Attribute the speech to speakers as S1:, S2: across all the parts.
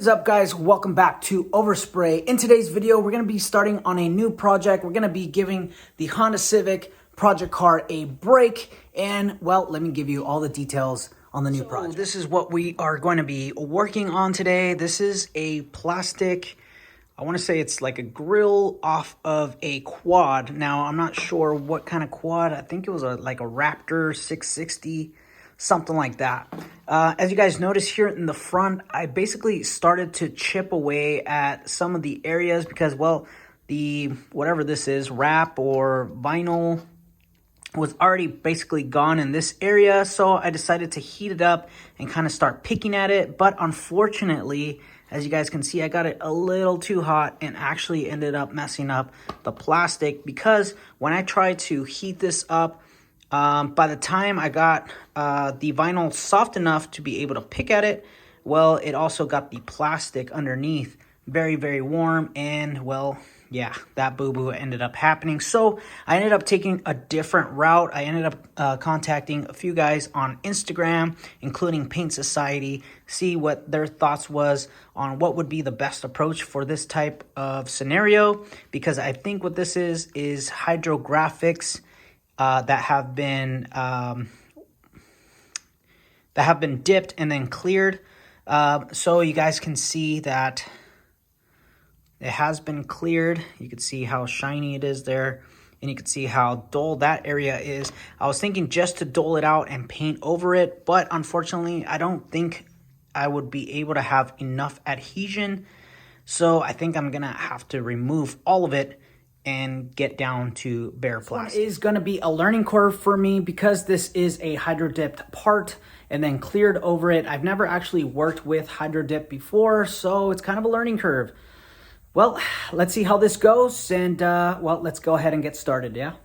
S1: What's up, guys? Welcome back to Overspray. In today's video, we're going to be starting on a new project. We're going to be giving the Honda Civic project car a break, and well, let me give you all the details on the new project. This is what we are going to be working on today. This is a plastic, I want to say it's like a grill off of a quad. Now, I'm not sure what kind of quad. I think it was like a Raptor 660, something like that. As you guys notice here in the front, I basically started to chip away at some of the areas because, well, the whatever this is, wrap or vinyl, was already basically gone in this area. So I decided to heat it up and kind of start picking at it. But unfortunately, as you guys can see, I got it a little too hot and actually ended up messing up the plastic, because when I tried to heat this up, by the time I got the vinyl soft enough to be able to pick at it, well, it also got the plastic underneath very, very warm. And, well, yeah, that boo-boo ended up happening. So I ended up taking a different route. I ended up contacting a few guys on Instagram, including Paint Society, see what their thoughts was on what would be the best approach for this type of scenario. Because I think what this is hydrographics that have been dipped and then cleared. So you guys can see that it has been cleared. You can see how shiny it is there, and you can see how dull that area is. I was thinking just to dull it out and paint over it, but unfortunately, I don't think I would be able to have enough adhesion. So I think I'm gonna have to remove all of it and get down to bare plastic. This is going to be a learning curve for me because this is a hydro dipped part and then cleared over it. I've never actually worked with hydro dip before, so it's kind of a learning curve. Well, let's see how this goes, and well, let's go ahead and get started, yeah?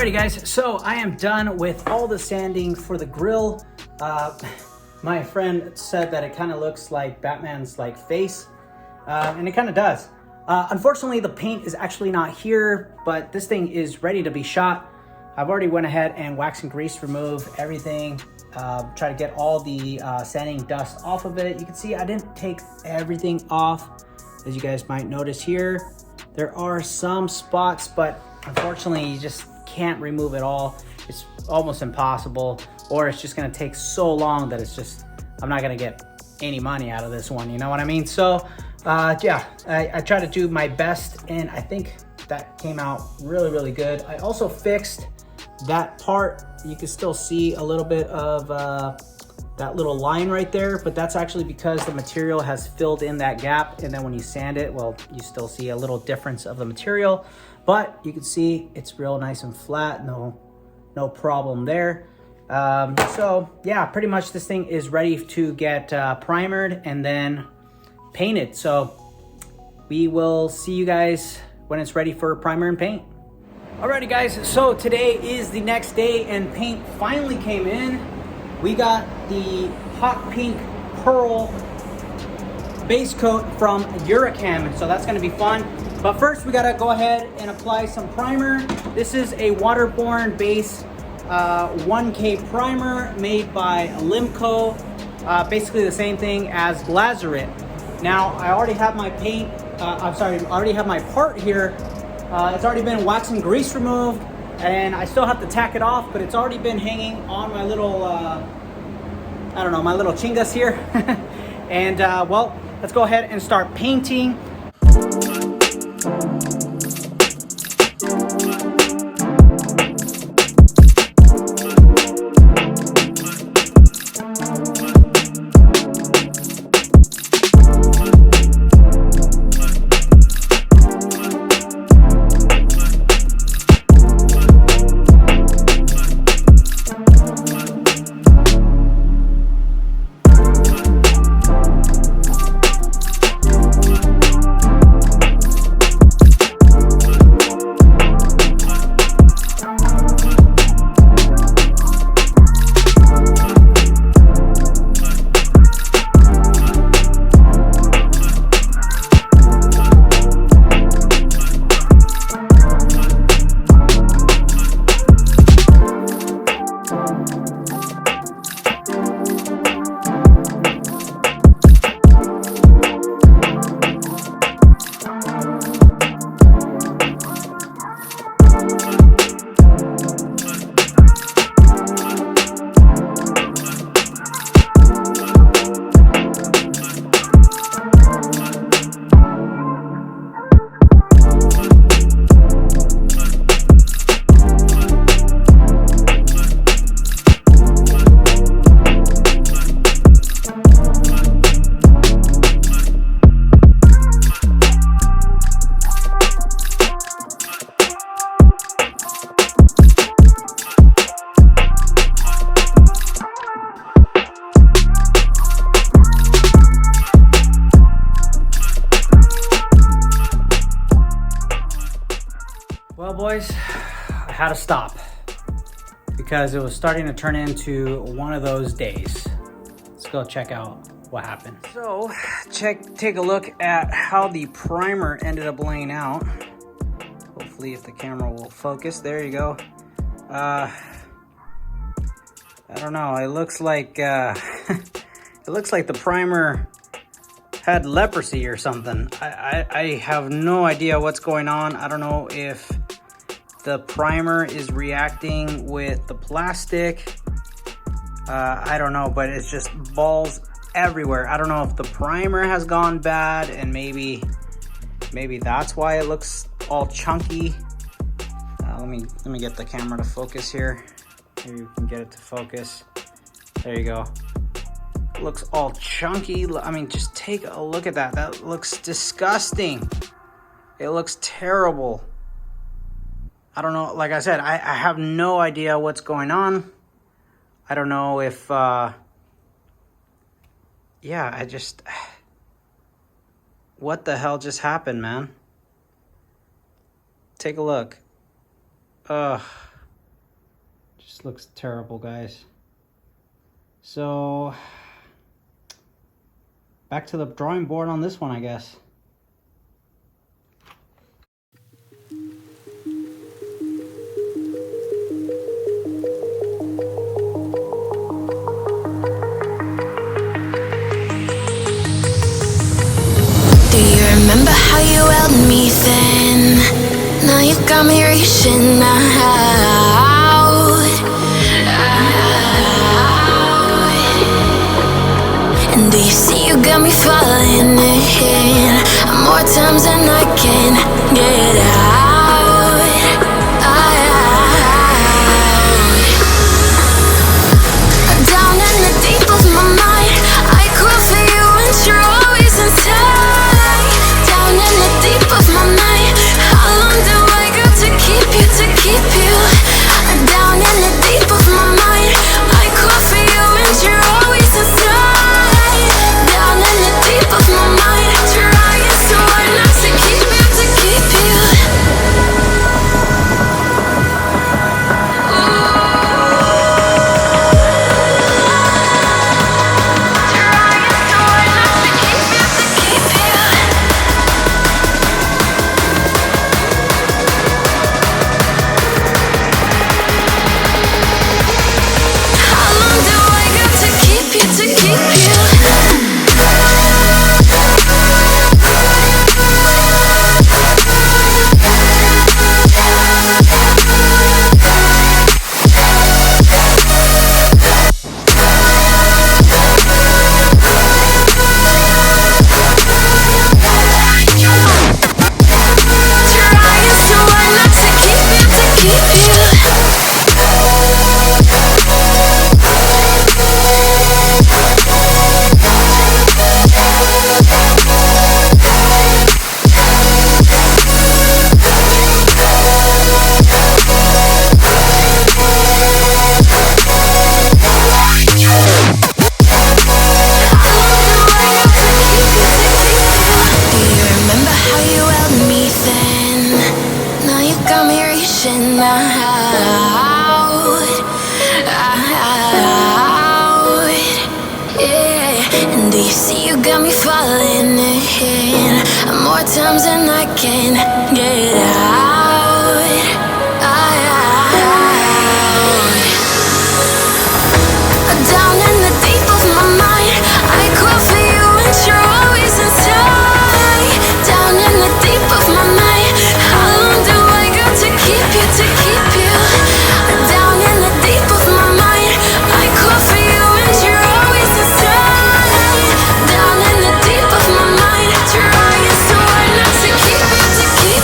S1: Alrighty guys, so I am done with all the sanding for the grill. My friend said that it kind of looks like Batman's like face, and it kind of does. Unfortunately, the paint is actually not here, but this thing is ready to be shot. I've already went ahead and wax and grease remove everything. Try to get all the sanding dust off of it. You can see I didn't take everything off. As you guys might notice here, there are some spots, but unfortunately you just can't remove it all. It's almost impossible, or it's just gonna take so long that it's just, I'm not gonna get any money out of this one, you know what I mean? So yeah, I try to do my best, and I think that came out really, really good. I also fixed that part. You can still see a little bit of that little line right there, but that's actually because the material has filled in that gap, and then when you sand it, well, you still see a little difference of the material, but you can see it's real nice and flat. No problem there. So yeah, pretty much this thing is ready to get primered and then painted. So we will see you guys when it's ready for primer and paint. Alrighty guys, so today is the next day and paint finally came in. We got the hot pink pearl base coat from Urechem, so that's gonna be fun. But first we gotta go ahead and apply some primer. This is a waterborne base 1K primer made by Limco. Basically the same thing as Glazurit. Now I already have my paint, I already have my part here. It's already been wax and grease removed, and I still have to tack it off, but it's already been hanging on my little, I don't know, my little chingas here. And well, let's go ahead and start painting. Well, boys, I had to stop because it was starting to turn into one of those days. Let's go check out what happened. So, take a look at how the primer ended up laying out. Hopefully, if the camera will focus, there you go. I don't know. It looks like it looks like the primer had leprosy or something. I have no idea what's going on. I don't know if the primer is reacting with the plastic. I don't know, but it's just balls everywhere. I don't know if the primer has gone bad, and maybe that's why it looks all chunky. Let me get the camera to focus here. Maybe we can get it to focus. There you go. It looks all chunky. I mean, just take a look at that. That looks disgusting. It looks terrible. I don't know. Like I said, I have no idea what's going on. I don't know if, yeah, what the hell just happened, man? Take a look. Ugh.
S2: Just looks terrible, guys. So back to the drawing board on this one, I guess.
S3: Do you remember how you held me then? Now you got me reaching out. And do you see you got me falling in more times than I can get out? Down in the deep of my mind, I crawl for you and you're always inside. Down in the deep of my mind, how long do I got to keep you, to keep you? Down in the deep of my mind, I crawl for you and you're always inside. Down in the deep of my mind, trying so hard not to keep you, to keep you. Times and I can't get out. Down in the deep of my mind, I crawl for you and you're always inside. Down in the deep of my mind, how long do I got to keep you, to keep you? Down in the deep of my mind, I crawl for you and you're always inside. Down in the deep of my mind, trying so hard not to keep you, to keep you.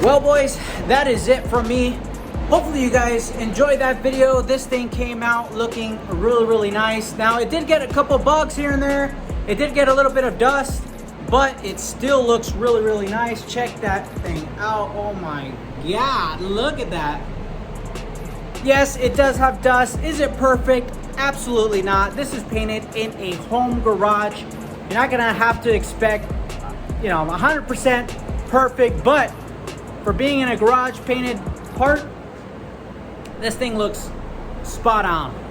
S1: Well, boys, that is it from me. Hopefully you guys enjoyed that video. This thing came out looking really nice. Now, it did get a couple bugs here and there. It did get a little bit of dust, but it still looks really nice. Check that thing out. Oh my God, look at that. Yes, it does have dust. Is it perfect? Absolutely not. This is painted in a home garage. You're not gonna have to expect, 100% perfect, but for being in a garage painted part, this thing looks spot on.